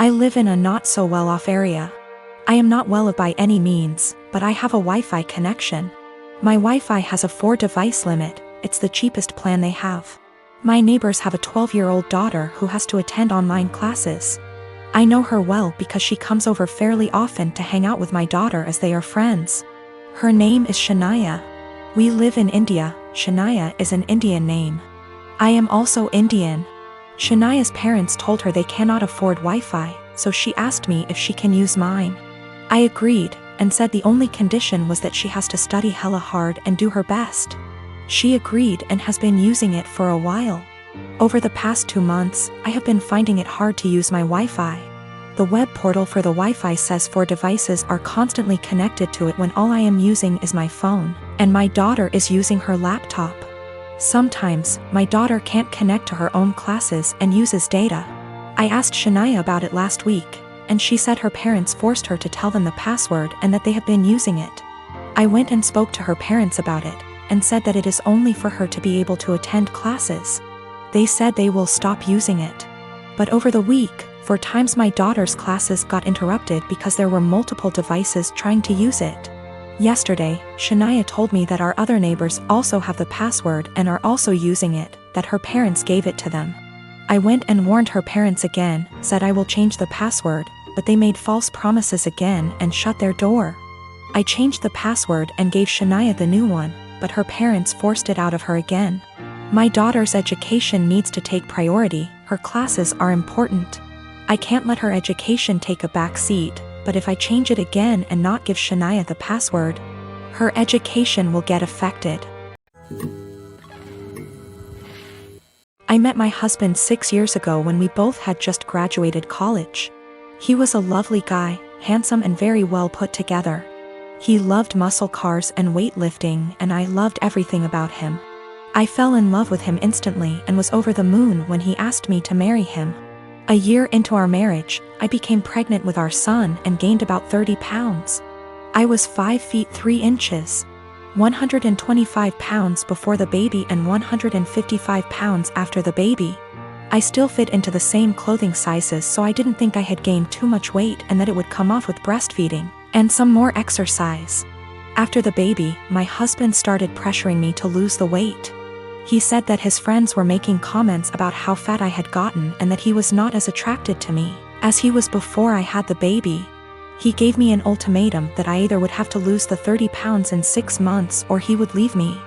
I live in a not so well-off area. I am not well by any means, but I have a Wi-Fi connection. My Wi-Fi has a 4-device limit, it's the cheapest plan they have. My neighbors have a 12-year-old daughter who has to attend online classes. I know her well because she comes over fairly often to hang out with my daughter as they are friends. Her name is Shania. We live in India. Shania is an Indian name. I am also Indian. Shania's parents told her they cannot afford Wi-Fi, so she asked me if she can use mine. I agreed, and said the only condition was that she has to study hella hard and do her best. She agreed and has been using it for a while. Over the past 2 months, I have been finding it hard to use my Wi-Fi. The web portal for the Wi-Fi says 4 devices are constantly connected to it when all I am using is my phone, and my daughter is using her laptop. Sometimes, my daughter can't connect to her own classes and uses data. I asked Shania about it last week, and she said her parents forced her to tell them the password and that they have been using it. I went and spoke to her parents about it, and said that it is only for her to be able to attend classes. They said they will stop using it. But over the week, 4 times my daughter's classes got interrupted because there were multiple devices trying to use it. Yesterday, Shania told me that our other neighbors also have the password and are also using it, that her parents gave it to them. I went and warned her parents again, said I will change the password, but they made false promises again and shut their door. I changed the password and gave Shania the new one, but her parents forced it out of her again. My daughter's education needs to take priority, her classes are important. I can't let her education take a back seat, but if I change it again and not give Shania the password, her education will get affected. I met my husband 6 years ago when we both had just graduated college. He was a lovely guy, handsome and very well put together. He loved muscle cars and weightlifting, and I loved everything about him. I fell in love with him instantly and was over the moon when he asked me to marry him. A year into our marriage, I became pregnant with our son and gained about 30 pounds. I was 5 feet 3 inches, 125 pounds before the baby and 155 pounds after the baby. I still fit into the same clothing sizes, so I didn't think I had gained too much weight and that it would come off with breastfeeding and some more exercise. After the baby, my husband started pressuring me to lose the weight. He said that his friends were making comments about how fat I had gotten and that he was not as attracted to me as he was before I had the baby. He gave me an ultimatum that I either would have to lose the 30 pounds in 6 months or he would leave me.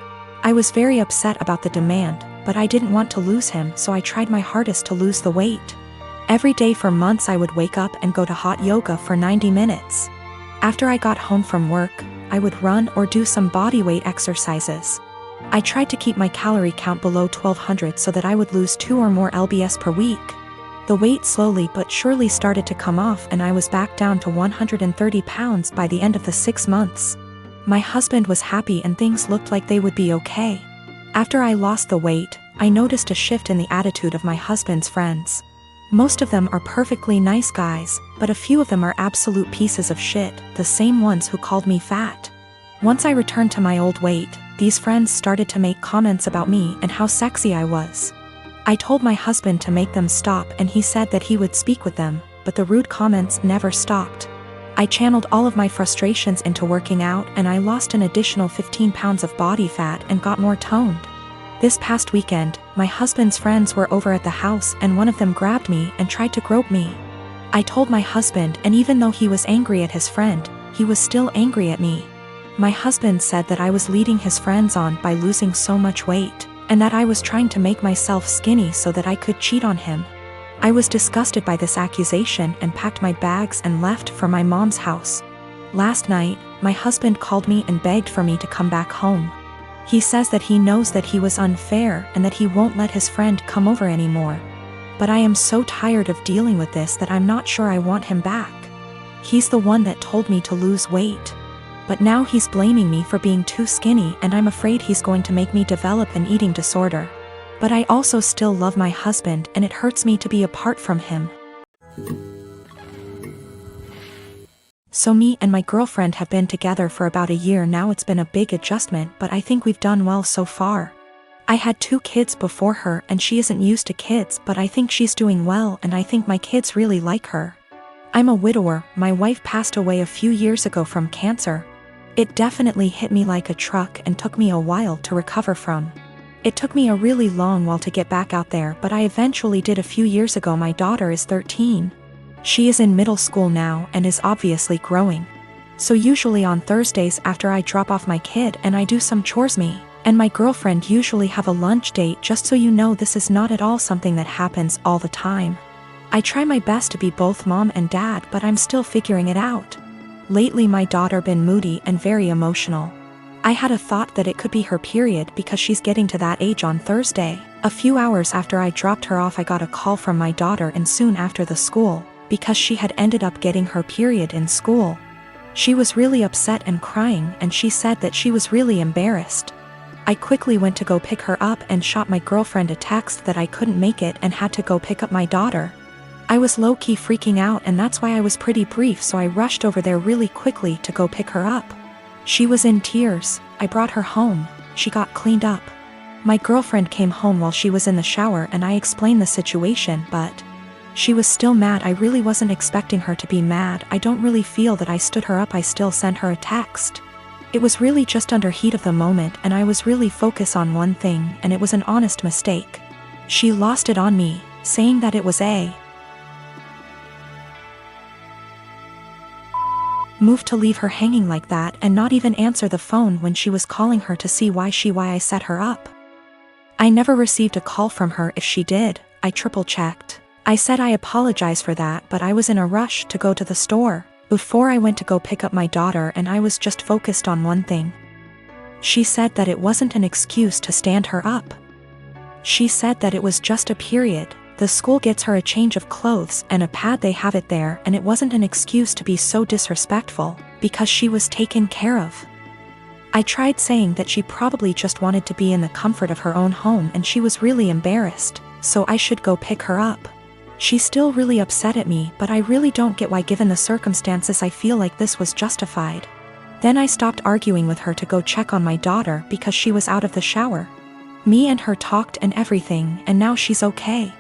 I was very upset about the demand, but I didn't want to lose him, so I tried my hardest to lose the weight. Every day for months I would wake up and go to hot yoga for 90 minutes. After I got home from work, I would run or do some bodyweight exercises. I tried to keep my calorie count below 1200 so that I would lose 2 or more lbs per week. The weight slowly but surely started to come off and I was back down to 130 pounds by the end of the 6 months. My husband was happy and things looked like they would be okay. After I lost the weight, I noticed a shift in the attitude of my husband's friends. Most of them are perfectly nice guys, but a few of them are absolute pieces of shit, the same ones who called me fat. Once I returned to my old weight, these friends started to make comments about me and how sexy I was. I told my husband to make them stop and he said that he would speak with them, but the rude comments never stopped. I channeled all of my frustrations into working out and I lost an additional 15 pounds of body fat and got more toned. This past weekend, my husband's friends were over at the house and one of them grabbed me and tried to grope me. I told my husband, and even though he was angry at his friend, he was still angry at me. My husband said that I was leading his friends on by losing so much weight, and that I was trying to make myself skinny so that I could cheat on him. I was disgusted by this accusation and packed my bags and left for my mom's house. Last night, my husband called me and begged for me to come back home. He says that he knows that he was unfair and that he won't let his friend come over anymore. But I am so tired of dealing with this that I'm not sure I want him back. He's the one that told me to lose weight. But now he's blaming me for being too skinny and I'm afraid he's going to make me develop an eating disorder. But I also still love my husband and it hurts me to be apart from him. So me and my girlfriend have been together for about a year now. It's been a big adjustment, but I think we've done well so far. I had 2 kids before her and she isn't used to kids, but I think she's doing well and I think my kids really like her. I'm a widower. My wife passed away a few years ago from cancer. It definitely hit me like a truck and took me a while to recover from. It took me a really long while to get back out there, but I eventually did a few years ago. My daughter is 13. She is in middle school now and is obviously growing. So usually on Thursdays after I drop off my kid and I do some chores, me and my girlfriend usually have a lunch date. Just so you know, this is not at all something that happens all the time. I try my best to be both mom and dad, but I'm still figuring it out. Lately my daughter been moody and very emotional. I had a thought that it could be her period because she's getting to that age on Thursday. A few hours after I dropped her off, I got a call from my daughter, and soon after the school, because she had ended up getting her period in school. She was really upset and crying, and she said that she was really embarrassed. I quickly went to go pick her up and shot my girlfriend a text that I couldn't make it and had to go pick up my daughter. I was low-key freaking out, and that's why I was pretty brief, so I rushed over there really quickly to go pick her up. She was in tears. I brought her home. She got cleaned up. My girlfriend came home while she was in the shower and I explained the situation, but she was still mad. I really wasn't expecting her to be mad. I don't really feel that I stood her up. I still sent her a text. It was really just under heat of the moment, and I was really focused on one thing, and it was an honest mistake. She lost it on me, saying that it was a move to leave her hanging like that and not even answer the phone when she was calling her to see why I set her up. I never received a call from her. If she did, I triple checked. I said I apologize for that, but I was in a rush to go to the store before I went to go pick up my daughter, and I was just focused on one thing. She said that it wasn't an excuse to stand her up. She said that it was just a period. The school gets her a change of clothes and a pad, they have it there, and it wasn't an excuse to be so disrespectful because she was taken care of. I tried saying that she probably just wanted to be in the comfort of her own home and she was really embarrassed, so I should go pick her up. She's still really upset at me, but I really don't get why, given the circumstances. I feel like this was justified. Then I stopped arguing with her to go check on my daughter because she was out of the shower. Me and her talked and everything, and now she's okay.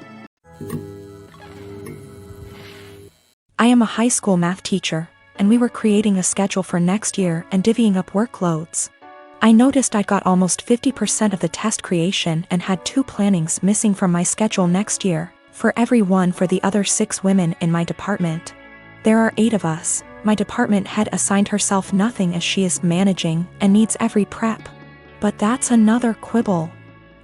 I am a high school math teacher, and we were creating a schedule for next year and divvying up workloads. I noticed I got almost 50% of the test creation and had 2 plannings missing from my schedule next year, for every one for the other 6 women in my department. There are 8 of us. My department head assigned herself nothing as she is managing and needs every prep. But that's another quibble.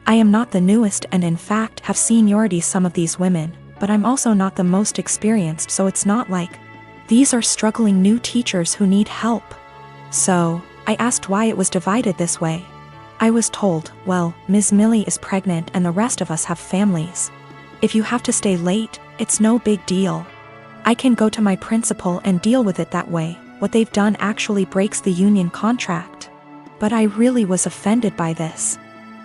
I am not the newest and in fact have seniority some of these women, but I'm also not the most experienced, so it's not like these are struggling new teachers who need help. So I asked why it was divided this way. I was told, well, Ms. Millie is pregnant and the rest of us have families. If you have to stay late, it's no big deal. I can go to my principal and deal with it that way. What they've done actually breaks the union contract. But I really was offended by this.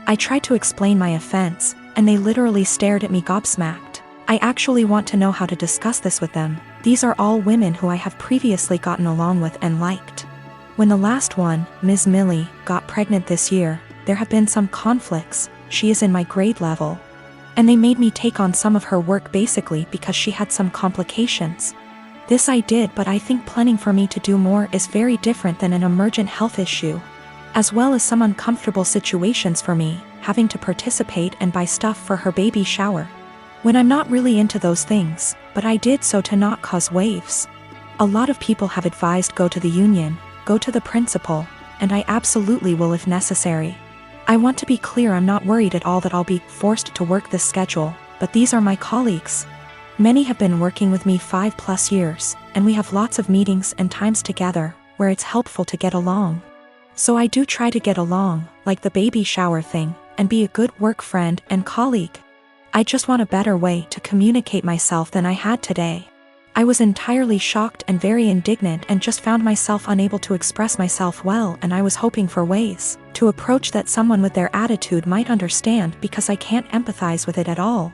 I tried to explain my offense, and they literally stared at me gobsmacked. I actually want to know how to discuss this with them. These are all women who I have previously gotten along with and liked. When the last one, Ms. Millie, got pregnant this year, there have been some conflicts. She is in my grade level. And they made me take on some of her work basically because she had some complications. This I did, but I think planning for me to do more is very different than an emergent health issue. As well as some uncomfortable situations for me, having to participate and buy stuff for her baby shower. When I'm not really into those things, but I did so to not cause waves. A lot of people have advised go to the union, go to the principal, and I absolutely will if necessary. I want to be clear, I'm not worried at all that I'll be forced to work this schedule, but these are my colleagues. Many have been working with me 5+ years, and we have lots of meetings and times together, where it's helpful to get along. So I do try to get along, like the baby shower thing, and be a good work friend and colleague. I just want a better way to communicate myself than I had today. I was entirely shocked and very indignant and just found myself unable to express myself well, and I was hoping for ways to approach that someone with their attitude might understand because I can't empathize with it at all.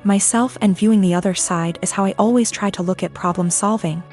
Myself and viewing the other side is how I always try to look at problem solving.